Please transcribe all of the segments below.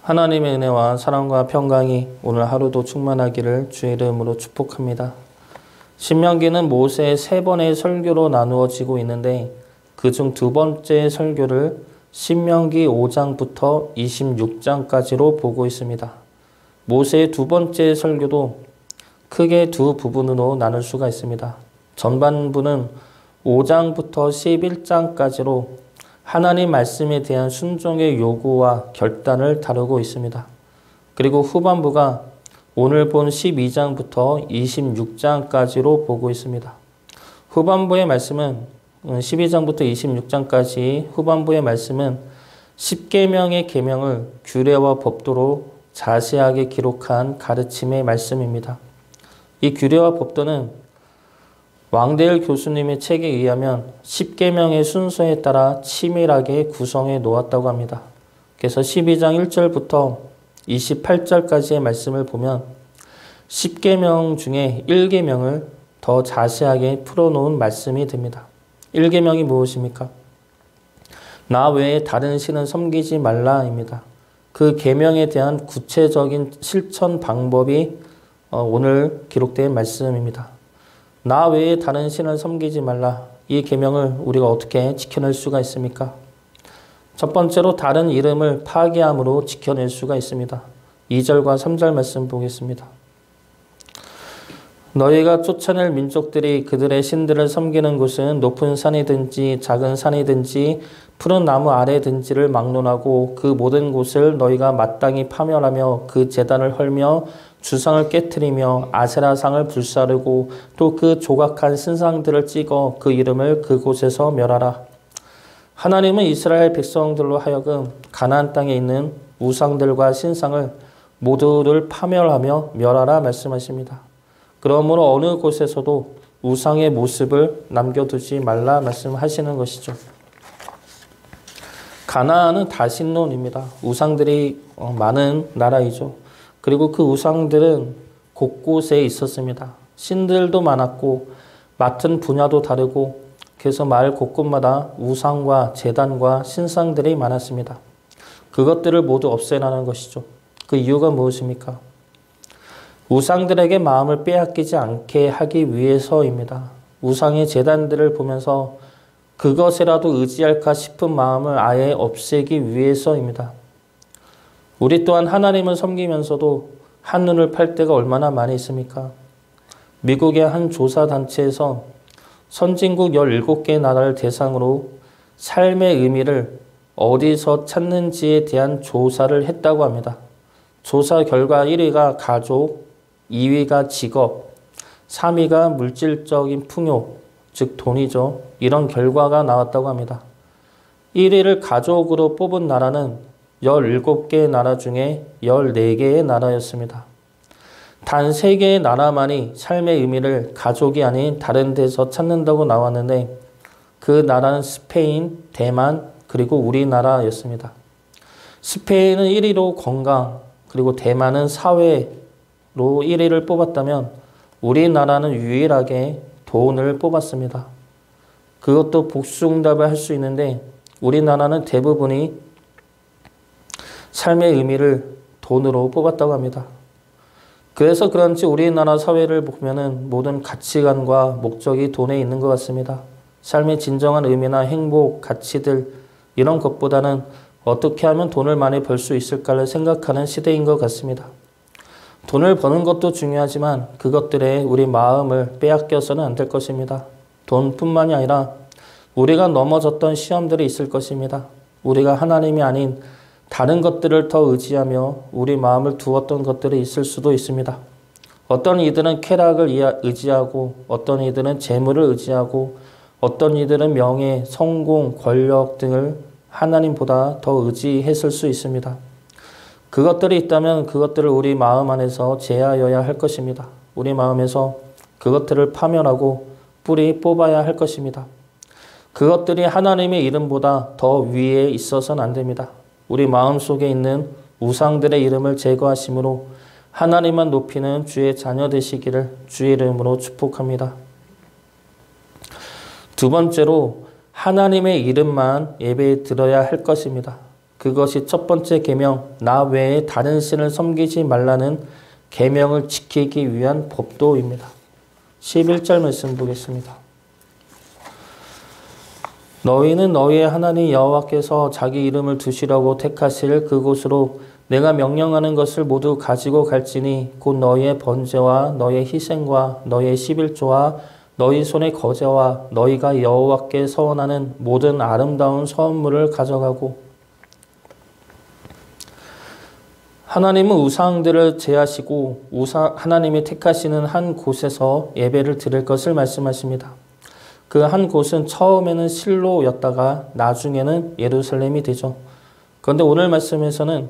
하나님의 은혜와 사랑과 평강이 오늘 하루도 충만하기를 주의 이름으로 축복합니다. 신명기는 모세의 3번의 설교로 나누어지고 있는데 그중 2번째 설교를 신명기 5장부터 26장까지로 보고 있습니다. 모세의 2번째 설교도 크게 2 부분으로 나눌 수가 있습니다. 전반부는 5장부터 11장까지로 하나님 말씀에 대한 순종의 요구와 결단을 다루고 있습니다. 그리고 후반부가 오늘 본 12장부터 26장까지로 보고 있습니다. 후반부의 말씀은 12장부터 26장까지 후반부의 말씀은 10계명의 계명을 규례와 법도로 자세하게 기록한 가르침의 말씀입니다. 이 규례와 법도는 왕대일 교수님의 책에 의하면 10계명의 순서에 따라 치밀하게 구성해 놓았다고 합니다. 그래서 12장 1절부터 28절까지의 말씀을 보면 10계명 중에 1계명을 더 자세하게 풀어놓은 말씀이 됩니다. 1계명이 무엇입니까? 나 외에 다른 신은 섬기지 말라입니다. 그 계명에 대한 구체적인 실천 방법이 오늘 기록된 말씀입니다. 나 외에 다른 신을 섬기지 말라. 이 계명을 우리가 어떻게 지켜낼 수가 있습니까? 첫 번째로 다른 이름을 파괴함으로 지켜낼 수가 있습니다. 2절과 3절 말씀 보겠습니다. 너희가 쫓아낼 민족들이 그들의 신들을 섬기는 곳은 높은 산이든지 작은 산이든지 푸른 나무 아래든지를 막론하고 그 모든 곳을 너희가 마땅히 파멸하며 그 제단을 헐며 주상을 깨트리며 아세라상을 불사르고 또 그 조각한 신상들을 찍어 그 이름을 그곳에서 멸하라. 하나님은 이스라엘 백성들로 하여금 가나안 땅에 있는 우상들과 신상을 모두를 파멸하며 멸하라 말씀하십니다. 그러므로 어느 곳에서도 우상의 모습을 남겨두지 말라 말씀하시는 것이죠. 가나안은 다신론입니다. 우상들이 많은 나라이죠. 그리고 그 우상들은 곳곳에 있었습니다. 신들도 많았고 맡은 분야도 다르고 그래서 마을 곳곳마다 우상과 제단과 신상들이 많았습니다. 그것들을 모두 없애라는 것이죠. 그 이유가 무엇입니까? 우상들에게 마음을 빼앗기지 않게 하기 위해서입니다. 우상의 제단들을 보면서 그것이라도 의지할까 싶은 마음을 아예 없애기 위해서입니다. 우리 또한 하나님을 섬기면서도 한눈을 팔 때가 얼마나 많이 있습니까? 미국의 한 조사단체에서 선진국 17개 나라를 대상으로 삶의 의미를 어디서 찾는지에 대한 조사를 했다고 합니다. 조사 결과 1위가 가족, 2위가 직업, 3위가 물질적인 풍요, 즉 돈이죠. 이런 결과가 나왔다고 합니다. 1위를 가족으로 뽑은 나라는 17개의 나라 중에 14개의 나라였습니다. 단 3개의 나라만이 삶의 의미를 가족이 아닌 다른 데서 찾는다고 나왔는데 그 나라는 스페인, 대만, 그리고 우리나라였습니다. 스페인은 1위로 건강, 그리고 대만은 사회로 1위를 뽑았다면 우리나라는 유일하게 돈을 뽑았습니다. 그것도 복수응답을 할 수 있는데 우리나라는 대부분이 삶의 의미를 돈으로 뽑았다고 합니다. 그래서 그런지 우리나라 사회를 보면은 모든 가치관과 목적이 돈에 있는 것 같습니다. 삶의 진정한 의미나 행복, 가치들 이런 것보다는 어떻게 하면 돈을 많이 벌 수 있을까를 생각하는 시대인 것 같습니다. 돈을 버는 것도 중요하지만 그것들에 우리 마음을 빼앗겨서는 안 될 것입니다. 돈뿐만이 아니라 우리가 넘어졌던 시험들이 있을 것입니다. 우리가 하나님이 아닌 다른 것들을 더 의지하며 우리 마음을 두었던 것들이 있을 수도 있습니다. 어떤 이들은 쾌락을 의지하고 어떤 이들은 재물을 의지하고 어떤 이들은 명예, 성공, 권력 등을 하나님보다 더 의지했을 수 있습니다. 그것들이 있다면 그것들을 우리 마음 안에서 제하여야 할 것입니다. 우리 마음에서 그것들을 파멸하고 뿌리 뽑아야 할 것입니다. 그것들이 하나님의 이름보다 더 위에 있어서는 안 됩니다. 우리 마음속에 있는 우상들의 이름을 제거하심으로 하나님만 높이는 주의 자녀 되시기를 주의 이름으로 축복합니다. 두 번째로 하나님의 이름만 예배에 드려야 할 것입니다. 그것이 첫 번째 계명, 나 외에 다른 신을 섬기지 말라는 계명을 지키기 위한 법도입니다. 11절 말씀 보겠습니다. 너희는 너희의 하나님 여호와께서 자기 이름을 두시라고 택하실 그곳으로 내가 명령하는 것을 모두 가지고 갈지니 곧 너희의 번제와 너희의 희생과 너희의 11조와 너희 손의 거제와 너희가 여호와께 서원하는 모든 아름다운 서원물을 가져가고 하나님은 우상들을 제하시고 하나님이 택하시는 한 곳에서 예배를 드릴 것을 말씀하십니다. 그 한 곳은 처음에는 실로였다가 나중에는 예루살렘이 되죠. 그런데 오늘 말씀에서는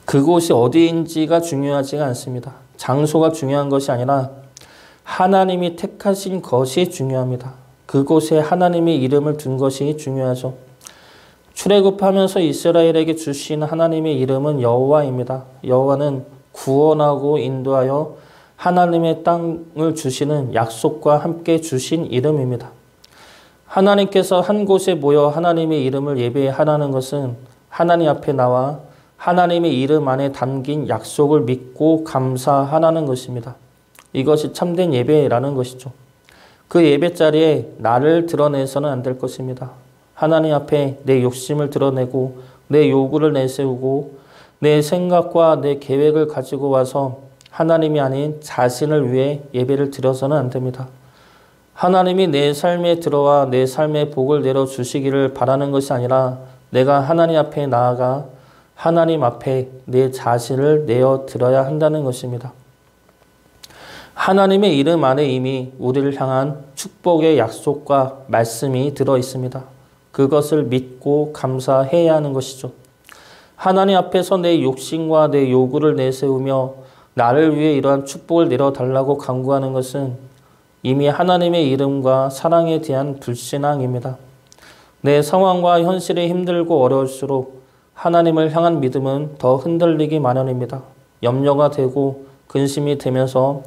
그곳이 어디인지가 중요하지가 않습니다. 장소가 중요한 것이 아니라 하나님이 택하신 것이 중요합니다. 그곳에 하나님의 이름을 둔 것이 중요하죠. 출애굽하면서 이스라엘에게 주신 하나님의 이름은 여호와입니다. 여호와는 구원하고 인도하여 하나님의 땅을 주시는 약속과 함께 주신 이름입니다. 하나님께서 한 곳에 모여 하나님의 이름을 예배하라는 것은 하나님 앞에 나와 하나님의 이름 안에 담긴 약속을 믿고 감사하라는 것입니다. 이것이 참된 예배라는 것이죠. 그 예배 자리에 나를 드러내서는 안 될 것입니다. 하나님 앞에 내 욕심을 드러내고 내 요구를 내세우고 내 생각과 내 계획을 가지고 와서 하나님이 아닌 자신을 위해 예배를 드려서는 안 됩니다. 하나님이 내 삶에 들어와 내 삶에 복을 내려주시기를 바라는 것이 아니라 내가 하나님 앞에 나아가 하나님 앞에 내 자신을 내어드려야 한다는 것입니다. 하나님의 이름 안에 이미 우리를 향한 축복의 약속과 말씀이 들어 있습니다. 그것을 믿고 감사해야 하는 것이죠. 하나님 앞에서 내 욕심과 내 요구를 내세우며 나를 위해 이러한 축복을 내려달라고 간구하는 것은 이미 하나님의 이름과 사랑에 대한 불신앙입니다. 내 상황과 현실이 힘들고 어려울수록 하나님을 향한 믿음은 더 흔들리기 마련입니다. 염려가 되고 근심이 되면서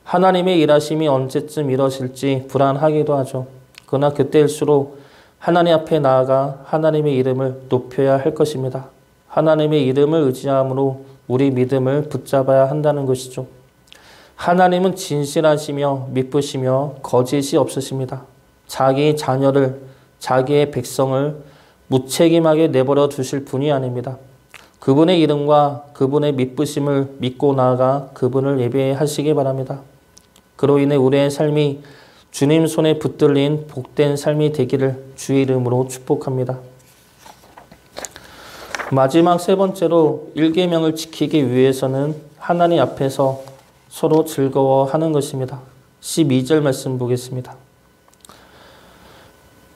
하나님의 일하심이 언제쯤 이뤄질지 불안하기도 하죠. 그러나 그때일수록 하나님 앞에 나아가 하나님의 이름을 높여야 할 것입니다. 하나님의 이름을 의지함으로 우리 믿음을 붙잡아야 한다는 것이죠. 하나님은 진실하시며 미쁘시며 거짓이 없으십니다. 자기 자녀를, 자기의 백성을 무책임하게 내버려 두실 분이 아닙니다. 그분의 이름과 그분의 미쁘심을 믿고 나아가 그분을 예배하시기 바랍니다. 그로 인해 우리의 삶이 주님 손에 붙들린 복된 삶이 되기를 주의 이름으로 축복합니다. 마지막 세 번째로 1계명을 지키기 위해서는 하나님 앞에서 서로 즐거워하는 것입니다. 12절 말씀 보겠습니다.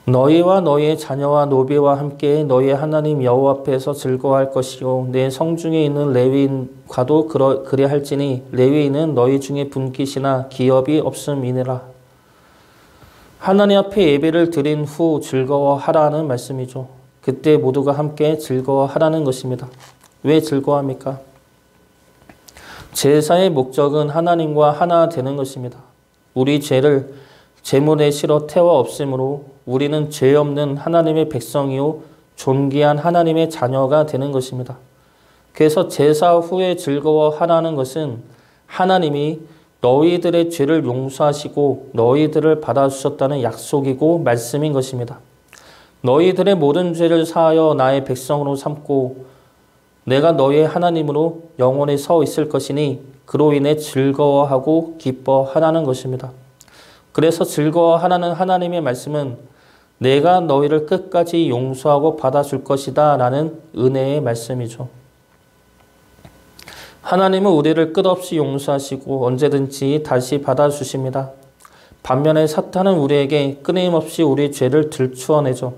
너희와 너희의 자녀와 노비와 함께 너희의 하나님 여호와 앞에서 즐거워할 것이요 내 성중에 있는 레위인과도 그리할지니 레위인은 너희 중에 분깃이나 기업이 없음이니라. 하나님 앞에 예배를 드린 후 즐거워하라는 말씀이죠. 그때 모두가 함께 즐거워하라는 것입니다. 왜 즐거워합니까? 제사의 목적은 하나님과 하나 되는 것입니다. 우리 죄를 제물에 실어 태워 없으므로 우리는 죄 없는 하나님의 백성이요 존귀한 하나님의 자녀가 되는 것입니다. 그래서 제사 후에 즐거워하라는 것은 하나님이 너희들의 죄를 용서하시고 너희들을 받아주셨다는 약속이고 말씀인 것입니다. 너희들의 모든 죄를 사하여 나의 백성으로 삼고 내가 너희의 하나님으로 영원히 서 있을 것이니 그로 인해 즐거워하고 기뻐하라는 것입니다. 그래서 즐거워하라는 하나님의 말씀은 내가 너희를 끝까지 용서하고 받아줄 것이다 라는 은혜의 말씀이죠. 하나님은 우리를 끝없이 용서하시고 언제든지 다시 받아주십니다. 반면에 사탄은 우리에게 끊임없이 우리 죄를 들추어내죠.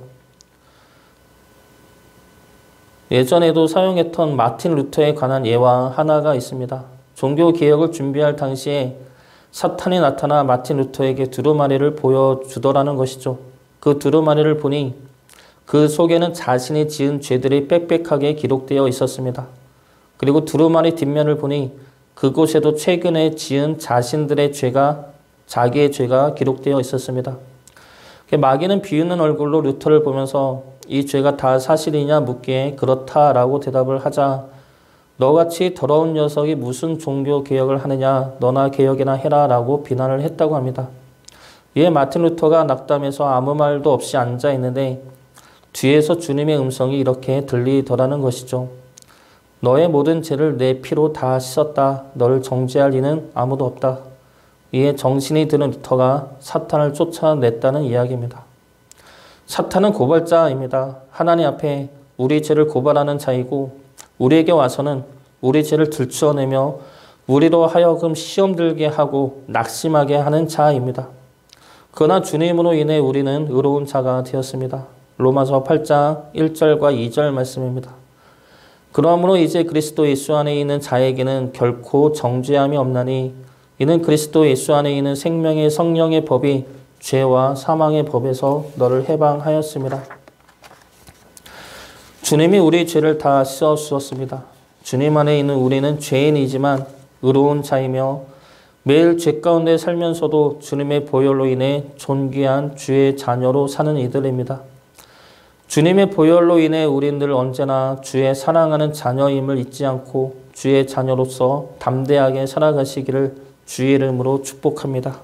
예전에도 사용했던 마틴 루터에 관한 예화 하나가 있습니다. 종교개혁을 준비할 당시에 사탄이 나타나 마틴 루터에게 두루마리를 보여주더라는 것이죠. 그 두루마리를 보니 그 속에는 자신이 지은 죄들이 빽빽하게 기록되어 있었습니다. 그리고 두루마리 뒷면을 보니 그곳에도 최근에 지은 자신들의 죄가, 자기의 죄가 기록되어 있었습니다. 마귀는 비웃는 얼굴로 루터를 보면서 이 죄가 다 사실이냐 묻기에 그렇다라고 대답을 하자 너같이 더러운 녀석이 무슨 종교 개혁을 하느냐 너나 개혁이나 해라 라고 비난을 했다고 합니다. 이에 마틴 루터가 낙담해서 아무 말도 없이 앉아 있는데 뒤에서 주님의 음성이 이렇게 들리더라는 것이죠. 너의 모든 죄를 내 피로 다 씻었다. 너를 정죄할 이는 아무도 없다. 이에 정신이 드는 루터가 사탄을 쫓아냈다는 이야기입니다. 사탄은 고발자입니다. 하나님 앞에 우리 죄를 고발하는 자이고 우리에게 와서는 우리 죄를 들추어내며 우리로 하여금 시험 들게 하고 낙심하게 하는 자입니다. 그러나 주님으로 인해 우리는 의로운 자가 되었습니다. 로마서 8장 1절과 2절 말씀입니다. 그러므로 이제 그리스도 예수 안에 있는 자에게는 결코 정죄함이 없나니 이는 그리스도 예수 안에 있는 생명의 성령의 법이 죄와 사망의 법에서 너를 해방하였습니다. 주님이 우리 죄를 다 씻어 주었습니다. 주님 안에 있는 우리는 죄인이지만 의로운 자이며 매일 죄 가운데 살면서도 주님의 보혈로 인해 존귀한 주의 자녀로 사는 이들입니다. 주님의 보혈로 인해 우리는 늘 언제나 주의 사랑하는 자녀임을 잊지 않고 주의 자녀로서 담대하게 살아가시기를 주의 이름으로 축복합니다.